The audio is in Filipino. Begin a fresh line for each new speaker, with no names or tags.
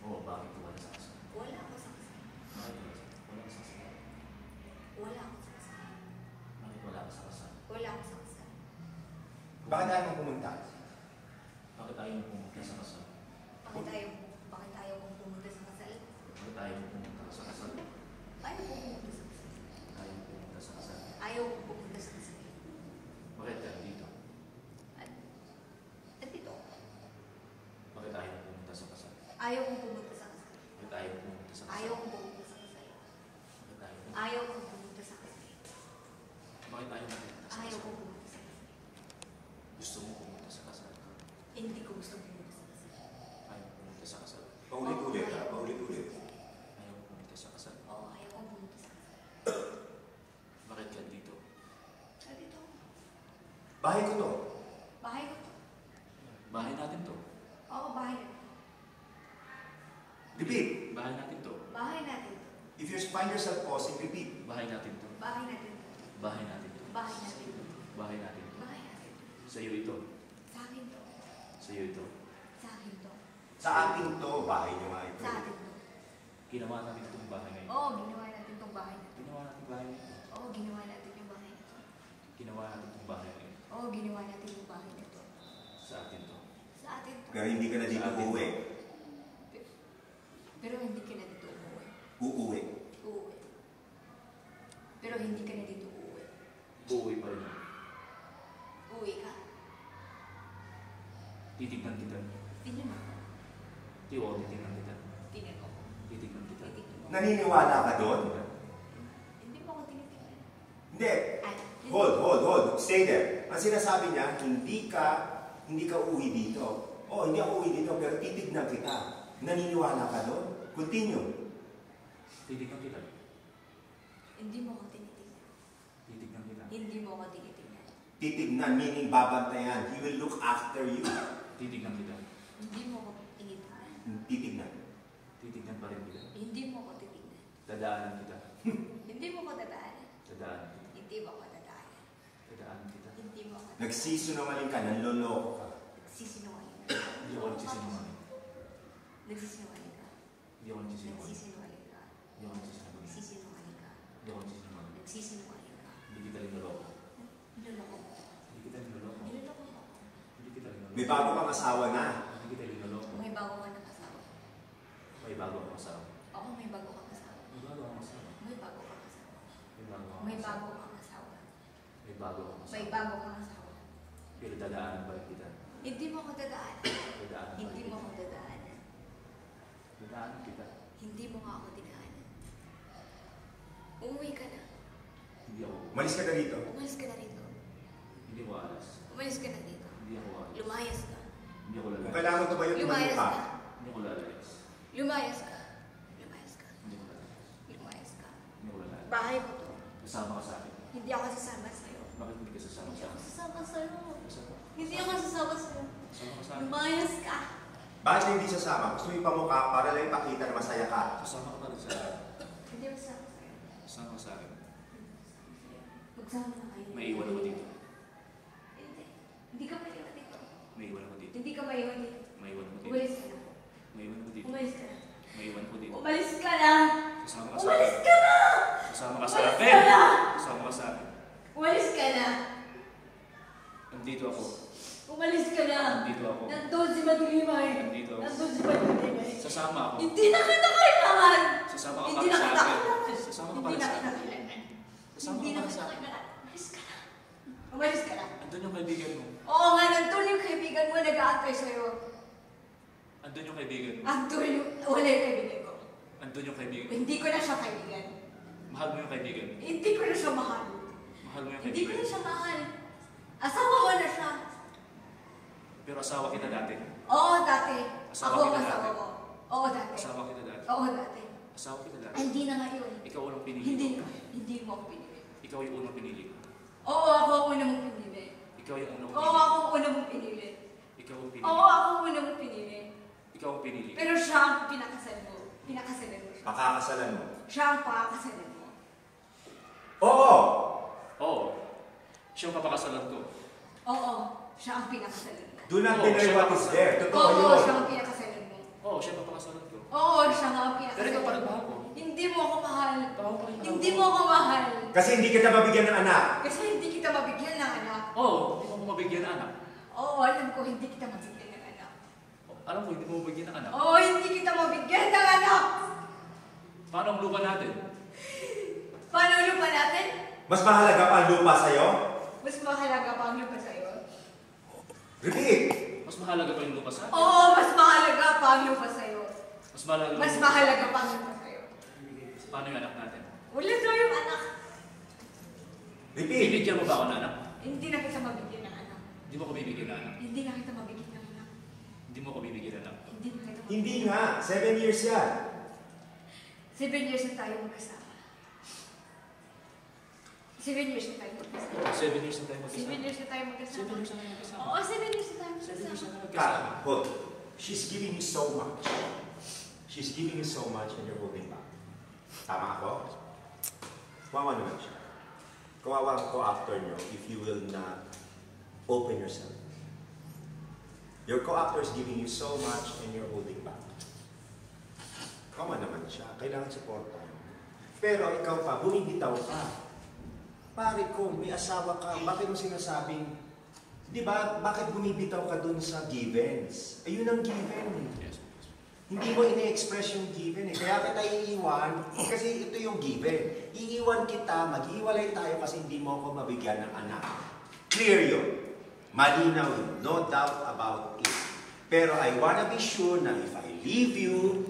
Oo, bakit wala sa kasal?
Wala ako sa kasal.
Bakit wala ka sa kasal?
Wala ako sa kasal.
Bakit wala ka sa kasal?
Wala ako sa kasal.
Bakit ayaw mo pumunta?
Bakit ayaw mo pumunta sa kasal?
Bakit ayaw kong pumunta sa kasal?
Bakit ayaw mo pumunta sa kasal?
Ayaw kong pumunta sa kasal.
Ayaw mo pumunta sa kasal.
Ayaw kong pumunta sa kasal.
Bakit ka dito?
At dito.
Bakit ayaw mo pumunta sa kasal?
Ayaw kong pumunta sa kasal.
Bakit ayaw mo pumunta sa kasal?
Ayaw kong pumunta sa kasal.
Bakit ayaw mo?
Ayaw kong pumunta sa kasal.
Bakit ayaw mo pumunta sa
Ayaw
kasal?
kong pumunta sa kasal.
Gusto mo pumunta sa kasal?
Hindi ko gusto pumunta sa kasal.
Ayaw mo pumunta sa kasal?
Paulit-ulit ha, paulit-ulit.
Ayaw mo pumunta sa kasal?
Oo, ayaw kong pumunta sa kasal.
Bakit ka dito?
At dito.
Bahay ko to.
Bahay ko to.
Bahay natin to.
Oo, bahay natin.
Repeat.
Bahay natin to.
Bahay natin to.
If you find yourself pausing, repeat.
Bahay natin to.
Bahay natin to.
Bahay natin to.
Bahay natin to.
Bahay natin to.
Bahay natin to.
Sa iyo ito.
Sa akin to.
Sa iyo ito.
Sa akin to.
Sa atin to, bahay niyo nga ito.
Sa atin to.
Ginawa natin itong bahay ngayon.
Oo, ginawa natin tong bahay na to.
Ginawa natin bahay ngayon.
Oo, ginawa natin yung bahay na to.
Ginawa natin itong bahay ngayon.
Oo, ginawa natin yung bahay na to.
Sa atin to.
Sa atin to.
Pero hindi ka na dito uuwi.
Pero hindi ka na dito uuwi.
Uuwi.
Uuwi. Pero hindi ka na dito uuwi.
Uuwi pa rin.
Uuwi ka.
Titignan kita.
Tingnan mo.
Titignan kita.
Tingnan mo.
Titignan kita.
Titignan mo.
Naniniwala ka doon?
Hindi mo ako tinitingnan.
Hindi.
Ay,
Hold. Stay there. Ang sinasabi niya, hindi ka uuwi dito. Oo, hindi ako uuwi dito, pero titignan kita. Naniniwala ka doon? Continue.
Titignan kita.
Hindi mo ako tinitingnan.
Titignan kita.
Hindi mo ako tinitingnan.
Titignan, meaning babantayan. He will look after you.
Titignan kita.
Hindi mo ako tinitingnan.
Titignan.
Titignan pa rin kita.
Hindi mo ako titignan.
Dadaanan kita.
Hindi mo ako dadaanan.
Dadaanan kita.
Hindi mo ako dadaanan.
Dadaanan kita.
Hindi mo ako
Nagsisinungaling ka, nanloloko ka.
Nagsisinungaling ka.
Hindi ako nagsisinungaling.
Nagsisinungaling ka.
Hindi ako nagsisinungaling.
Nagsisinungaling ka.
Hindi ako nagsisinungaling.
Nagsisinungaling ka.
Hindi ako nagsisinungaling.
Nagsisinungaling ka.
Hindi kita niloloko.
Niloloko mo.
Hindi kita niloloko.
Niloloko mo.
Hindi kita niloloko.
May bago kang asawa na.
Hindi kita niloloko.
May bago ka ng asawa.
May bago akong asawa.
Oo, may bago kang asawa.
May bago akong asawa.
May bago kang asawa.
May bago akong
May
asawa.
bago kang asawa.
May bago akong asawa.
May bago kang asawa.
Pero dadaanan pa rin kita.
Hindi mo ako dadaanan.
Dadaanan pa
Hindi
rin
mo
kita.
ako dadaanan.
Dadaanan kita.
Hindi mo nga ako dinaanan. Umuwi ka na.
Hindi ako.
Malis ka na dito.
Umalis ka na rito.
Hindi ako alas.
Umalis ka na dito.
Hindi ako alas.
Lumayas ka.
Hindi ako
Kung
lalayas.
kailangan tumayo, tumayo
Lumayas
ka.
ka.
Hindi ako lalayas.
Lumayas ka. Lumayas ka.
Hindi ako lalayas.
Lumayas ka.
Hindi ako lalayas.
Bahay mo to.
Kasama ka sa akin.
Hindi ako sasama sa'yo.
Bakit hindi ka sasama
Hindi
sa
ako
akin?
sasama sa'yo.
Kasama.
Hindi ako sasama sa'yo.
Kasama ka sa akin.
Lumayas ka.
Bakit hindi sasama? Gusto mo ipamukha para lang ipakita na masaya ka.
Kasama ka pa rin sa akin.
Hindi ako sasama sa'yo.
Kasama ka sa akin.
Magsama na kayo.
May iwan ako dito.
Hindi. Hindi ka maiwan dito.
May iwan ako dito.
Hindi ka maiwan dito.
May iwan ako dito.
Umalis ka na.
May iwan ako dito.
Umalis ka na.
May iwan ako dito.
Umalis ka na.
Kasama ka sa
Umalis
akin.
ka na.
Kasama ka sa
Umalis
akin.
ka na.
Kasama ka sa akin.
Umalis ka na.
Nandito ako.
Umalis ka na.
Nandito ako.
Nandun si Madilimay.
Nandito ako.
Nandun si Madilimay.
Sasama ako.
Hindi na kita kailangan.
Sasama ka
Hindi
para
na
sa
kita
akin.
kailangan.
Sasama ka
Hindi
para
na
sa
kita
akin.
kailangan.
Sasama
Hindi
ka
na
para
kita
sa akin.
kailangan. Umalis ka na. Umalis ka na.
Andun yung kaibigan mo.
Oo nga, nandun yung kaibigan mo nag-aantay sa'yo.
Andun yung kaibigan mo.
Andun yung... Wala yung kaibigan ko.
Andun yung kaibigan mo.
Hindi ko na siya kaibigan.
Mahal mo yung kaibigan mo.
Hindi ko na siya mahal.
Mahal mo yung
Hindi ko
kaibigan
na
mo.
siya mahal. Asawa ko na siya.
Pero asawa kita dati.
Oo, dati.
Asawa
Ako ang
kita
asawa
dati.
ko. Oo, dati.
Asawa kita dati.
Oo, dati.
Asawa kita dati.
Ay, hindi na ngayon.
Ikaw unang pinili
Hindi.
ko.
Hindi mo ako pinili.
Ikaw yung unang pinili ko.
Oo, ako ang una mong pinili.
Ikaw yung unang
Oo,
pinili.
ako ang una mong pinili.
Ikaw ang pinili.
Oo, ako ang una mong pinili.
Ikaw ang pinili.
Pero siya ang pinakasal mo. Pinakasalan mo siya.
Pakakasalan mo.
Siya ang pakakasalan mo.
Oo!
Oo. Siya ang papakasalan ko.
Oo, siya ang pinakasalan mo.
Do not
Oo,
deny
siya
what is there. Totoo
Oo,
yun.
siya ang pinakasalan mo.
Oo, siya ang papakasalan ko.
Oo,
mahal ba ako?
Hindi mo ako mahal.
Bakit?
Hindi mo ako mahal.
Kasi hindi kita mabigyan ng anak.
Kasi hindi kita mabigyan ng anak.
Oo, hindi mo ako mabigyan ng anak.
Oo, alam ko hindi kita mabigyan ng anak.
Alam ko, hindi mo mabigyan ng anak.
Oo, hindi kita mabigyan ng anak.
Paano ang lupa natin?
Paano lupa natin?
Mas mahalaga pa ang lupa sa'yo?
Mas mahalaga pa ang lupa sa'yo.
Repeat!
Mas mahalaga pa yung lupa sa akin.
Oo, mas mahalaga pa ang lupa sa'yo.
Mas mahalaga
Mas mahalaga pa ang lupa sa'yo.
Paano yung anak natin?
Wala tayong anak.
Repeat!
Bibigyan mo ba ako ng anak?
Hindi na kita mabigyan ng anak.
Hindi mo ko bibigyan ng anak.
Hindi na kita mabigyan ng anak.
Hindi mo ko bibigyan ng anak.
Hindi na kita mabigyan.
Hindi nga. 7 years yan.
7 years na tayo magkasama. 7 years na tayo magkasama.
7 years na tayo magkasama.
7 years na tayo magkasama.
7 years na tayo magkasama.
Oo, 7 years na tayo
7 years na
magkasama.
tayo magkasama.
Kat, hold. She's giving you so much. She's giving you so much and you're holding back. Tama ako? Kawawa naman siya. Kawawa ang co-actor nyo if you will not open yourself. Your co-actor is giving you so much and you're holding back. Kawawa naman siya. Kailangan supportan. Pero ikaw pa, bumibitaw ka. Pare ko, may asawa ka. Bakit mo sinasabing, di ba, bakit bumibitaw ka dun sa givens? Ayun ang given.
Yes.
Hindi mo ine-express yung given eh. Kaya kita iiwan, kasi ito yung given. Iiwan kita, mag-iwalay tayo kasi hindi mo ako mabigyan ng anak. Clear yun. Malinaw yun. No doubt about it. Pero I wanna be sure na if I leave you,